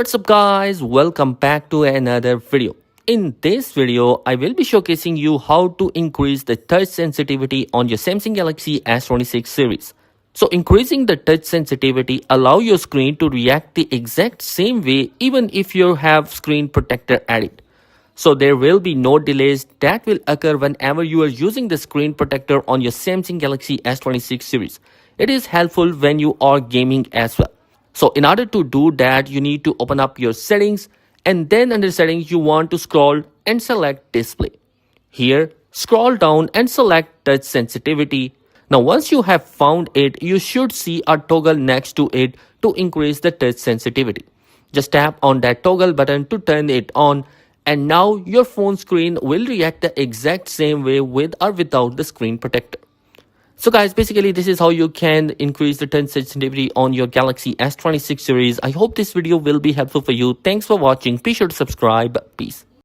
What's up guys, welcome back to another video. In this video, I will be showcasing you how to increase the touch sensitivity on your Samsung Galaxy S26 series. So increasing the touch sensitivity allow your screen to react the exact same way even if you have screen protector added. So there will be no delays that will occur whenever you are using the screen protector on your Samsung Galaxy S26 series. It is helpful when you are gaming as well. So in order to do that, you need to open up your settings and then under settings, you want to scroll and select display. Here, scroll down and select touch sensitivity. Now once you have found it, you should see a toggle next to it to increase the touch sensitivity. Just tap on that toggle button to turn it on and now your phone screen will react the exact same way with or without the screen protector. So guys, basically this is how you can increase the touch sensitivity on your Galaxy S26 series. I hope this video will be helpful for you. Thanks for watching. Be sure to subscribe. Peace.